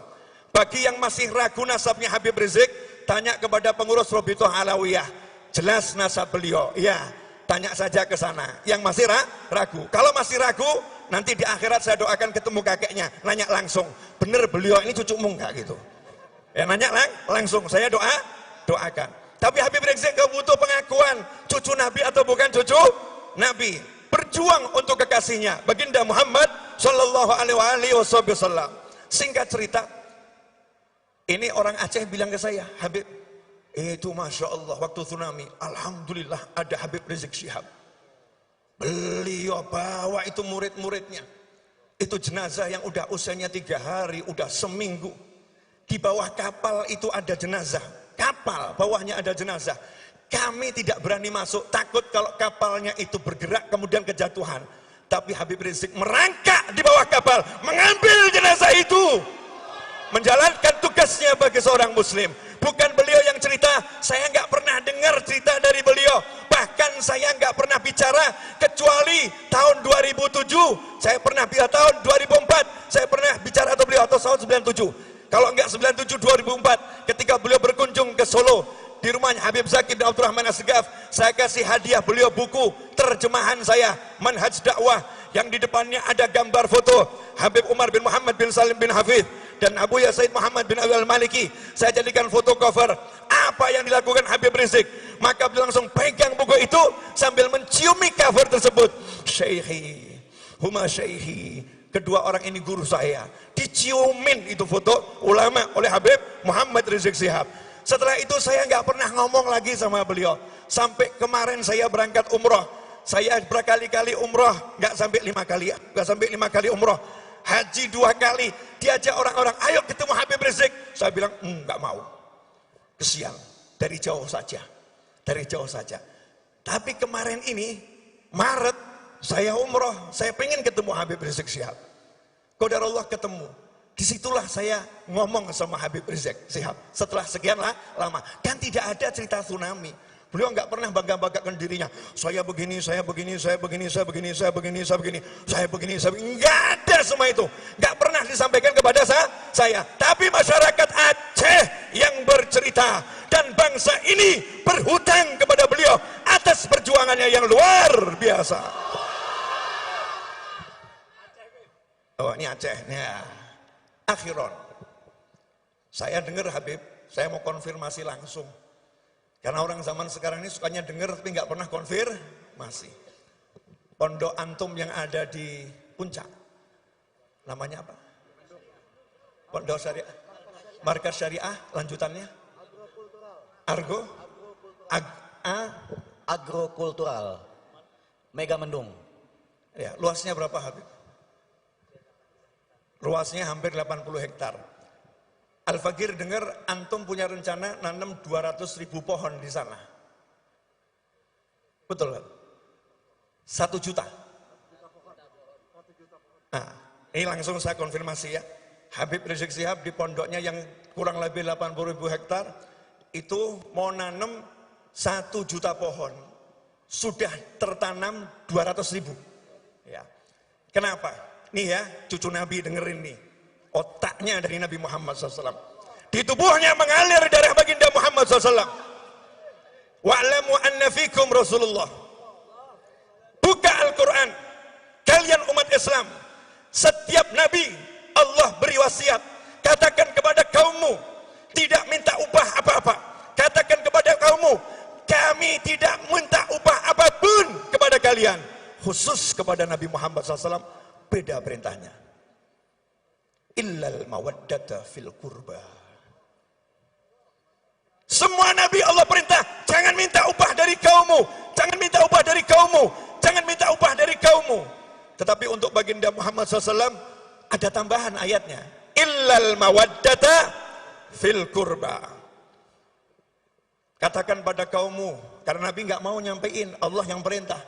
Bagi yang masih ragu nasabnya Habib Rizik, tanya kepada pengurus Robitoh Alawiyah. Jelas nasab beliau. Ya, tanya saja ke sana. Yang masih ragu. Kalau masih ragu, nanti di akhirat saya doakan ketemu kakeknya. Nanya langsung, bener beliau ini cucumu enggak gitu? Ya nanya langsung, saya doakan. Tapi Habib Rizik gak butuh pengakuan. Cucu Nabi atau bukan cucu Nabi. Berjuang untuk kekasihnya. Baginda Muhammad Sallallahu Alaihi Wasallam. Singkat cerita, Ini orang Aceh bilang ke saya, Habib, itu Masya Allah waktu tsunami, Alhamdulillah ada Habib Rizik Syihab. Beliau bawa itu murid-muridnya. Itu jenazah yang udah usianya 3 hari, udah seminggu. Di bawah kapal itu ada jenazah. Kapal, bawahnya ada jenazah. Kami tidak berani masuk, takut kalau kapalnya itu bergerak kemudian kejatuhan. Tapi Habib Rizik merangkak di bawah kapal, mengambil jenazah itu. Menjalankan tugasnya bagi seorang muslim. Bukan beliau yang cerita, saya nggak pernah dengar cerita dari beliau. Bahkan saya nggak pernah bicara kecuali tahun 2007. Saya pernah bicara tahun 2004. Saya pernah bicara atau beliau atau tahun 97. Kalau nggak 97 2004, ketika beliau berkunjung ke Solo di rumahnya Habib Zakir bin Abdurrahman Assegaf, saya kasih hadiah beliau buku terjemahan saya Manhaj Dakwah yang di depannya ada gambar foto Habib Umar bin Muhammad bin Salim bin Hafidh dan Abu Ya Said Muhammad bin Abi Al-Maliki. Saya jadikan foto cover apa yang dilakukan Habib Rizik. Maka beliau langsung pegang buku itu sambil menciumi cover tersebut. Syekhi, huma syekhi. Kedua orang ini guru saya. Diciumin itu foto ulama oleh Habib Muhammad Rizik Syihab. Setelah itu saya nggak pernah ngomong lagi sama beliau. Sampai kemarin saya berangkat umroh. Saya berkali-kali umroh, nggak sampai 5 kali ya, nggak sampai 5 kali umroh. Haji 2 kali, diajak orang-orang, ayo ketemu Habib Rizik. Saya bilang, nggak mau. Kesian, dari jauh saja. Dari jauh saja. Tapi kemarin ini, Maret, saya umroh, saya pengen ketemu Habib Rizik Syihab. Qadarullah ketemu. Disitulah saya ngomong sama Habib Rizik Syihab. Setelah sekian lama. Dan tidak ada cerita tsunami. Beliau nggak pernah bangga-banggakan dirinya. Saya begini, saya begini, saya begini, saya begini, saya begini, saya begini, saya begini, saya begini. Nggak ada semua itu. Nggak pernah disampaikan kepada saya. Tapi masyarakat Aceh yang bercerita dan bangsa ini berhutang kepada beliau atas perjuangannya yang luar biasa. Oh ini Aceh. Ya. Akhiron. Saya dengar Habib, saya mau konfirmasi langsung. Karena orang zaman sekarang ini sukanya dengar tapi nggak pernah konfirmasi. Pondok Antum yang ada di Puncak, namanya apa? Pondok Syariah, Markas Syariah, lanjutannya? Agrokultural, Megamendung. Ya, luasnya berapa Habib? Luasnya hampir 80 hektar. Al-Fakir dengar antum punya rencana nanam 200.000 pohon di sana. Betul kan? 1 juta. Nah, ini langsung saya konfirmasi ya. Habib Rizik Syihab di pondoknya yang kurang lebih 80.000 hektar itu mau nanam 1 juta pohon. Sudah tertanam 200.000. Ya. Kenapa? Nih ya, cucu Nabi dengerin nih. Otaknya dari Nabi Muhammad SAW. Di tubuhnya mengalir darah baginda Muhammad SAW. Wa'lamu anna fikum Rasulullah. Buka Al-Quran. Kalian umat Islam. Setiap Nabi Allah beri wasiat. Katakan kepada kaummu. Tidak minta upah apa-apa. Katakan kepada kaummu. Kami tidak minta upah apapun kepada kalian. Khusus kepada Nabi Muhammad SAW. Beda perintahnya. Illal mawaddata fil qurba. Semua nabi Allah perintah, jangan minta upah dari kaummu, jangan minta upah dari kaummu, jangan minta upah dari kaummu. Tetapi untuk baginda Muhammad SAW ada tambahan ayatnya. Illal mawaddata fil qurba. Katakan pada kaummu, karena Nabi nggak mau nyampein, Allah yang perintah.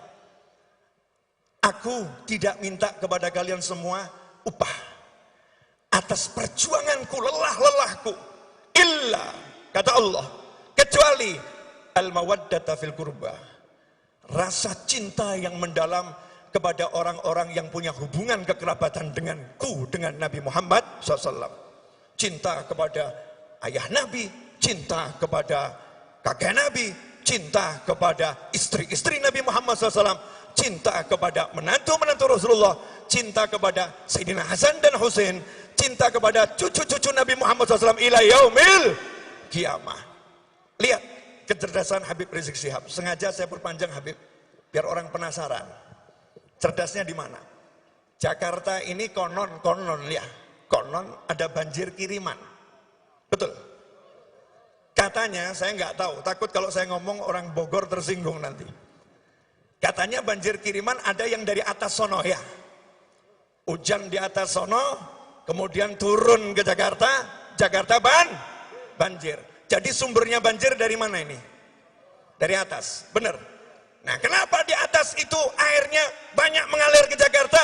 Aku tidak minta kepada kalian semua upah atas perjuanganku, lelah-lelahku, illa, kata Allah, kecuali al-mawaddata fil qurba, rasa cinta yang mendalam kepada orang-orang yang punya hubungan kekerabatan denganku, dengan Nabi Muhammad SAW. Cinta kepada ayah Nabi, cinta kepada kakek Nabi, cinta kepada istri-istri Nabi Muhammad SAW, cinta kepada menantu-menantu Rasulullah, cinta kepada Sayyidina Hasan dan Husain, cinta kepada cucu-cucu Nabi Muhammad SAW ila yaumil kiamah. Lihat kecerdasan Habib Rizik Syihab. Sengaja saya perpanjang Habib, biar orang penasaran. Cerdasnya di mana? Jakarta ini konon ya, konon ada banjir kiriman. Betul. Katanya, saya nggak tahu, takut kalau saya ngomong orang Bogor tersinggung nanti. Katanya banjir kiriman ada yang dari atas sono ya. Hujan di atas sono, kemudian turun ke Jakarta, Jakarta banjir. Jadi sumbernya banjir dari mana ini? Dari atas, benar. Nah, kenapa di atas itu airnya banyak mengalir ke Jakarta?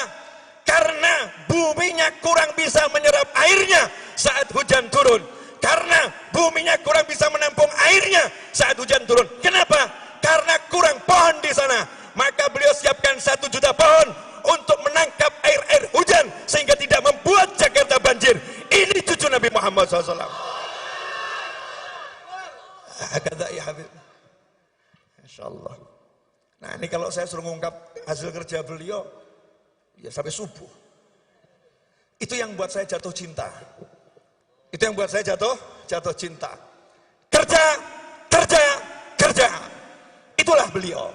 Karena buminya kurang bisa menyerap airnya saat hujan turun. Karena buminya kurang bisa menampung airnya saat hujan turun. Kenapa? Karena kurang pohon di sana. Maka beliau siapkan 1 juta pohon untuk menangkap air-air hujan sehingga tidak membuat Jakarta banjir. Ini cucu Nabi Muhammad SAW. Kata ya Habib. Insyaallah. Nah, ini kalau saya suruh ngungkap hasil kerja beliau, ya sampai subuh. Itu yang buat saya jatuh cinta. Itu yang buat saya jatuh cinta. Kerja. Itulah beliau.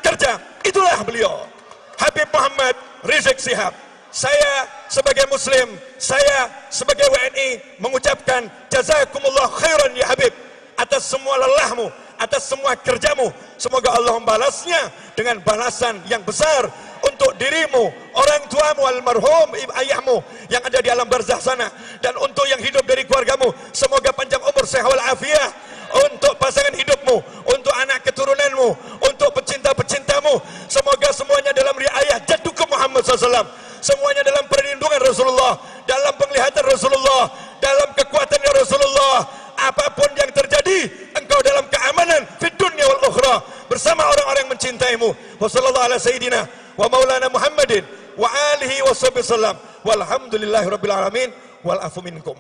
Kerja. Itulah beliau. Habib Muhammad Rizik Shihab. Saya sebagai Muslim, saya sebagai WNI mengucapkan jazakumullah khairan ya Habib atas semua lelahmu, atas semua kerjamu. Semoga Allah membalasnya dengan balasan yang besar untuk dirimu, orang tuamu almarhum ayahmu yang ada di alam barzah sana, dan untuk yang hidup dari keluargamu, semoga panjang umur sehat walafiat. Untuk pasangan hidupmu, untuk anak keturunanmu, untuk pecinta-pecintamu, semoga semuanya dalam riayah jaddukum Muhammad SAW, semuanya dalam perlindungan Rasulullah, dalam penglihatan Rasulullah, dalam kekuatannya Rasulullah. Apapun yang terjadi, engkau dalam keamanan fid dunya wal ukhra bersama orang-orang yang mencintaimu. Wassallallahu ala sayyidina wa maulana Muhammadin wa alihi wasallam walhamdulillahi rabbil alamin wal afu minkum.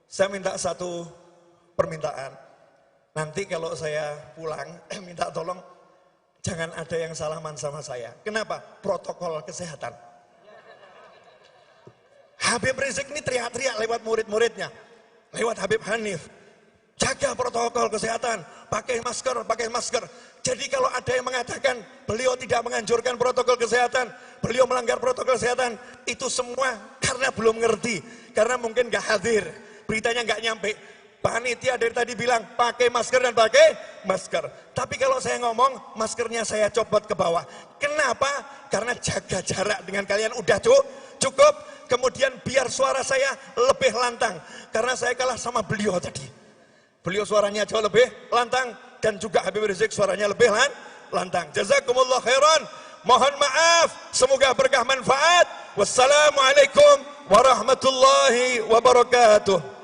Saya minta satu permintaan. Nanti kalau saya pulang minta tolong jangan ada yang salaman sama saya. Kenapa? Protokol kesehatan. Habib Rizik ini teriak-teriak lewat murid-muridnya, lewat Habib Hanif. Jaga protokol kesehatan, pakai masker. Jadi kalau ada yang mengatakan beliau tidak menganjurkan protokol kesehatan, beliau melanggar protokol kesehatan, itu semua karena belum ngerti, karena mungkin gak hadir, beritanya gak nyampe. Panitia dari tadi bilang pakai masker dan pakai masker. Tapi kalau saya ngomong, maskernya saya copot ke bawah. Kenapa? Karena jaga jarak dengan kalian udah cukup. Kemudian biar suara saya lebih lantang. Karena saya kalah sama beliau tadi. Beliau suaranya jauh lebih lantang. Dan juga Habib Rizik suaranya lebih lantang. Jazakumullah khairan. Mohon maaf. Semoga berkah manfaat. Wassalamualaikum warahmatullahi wabarakatuh.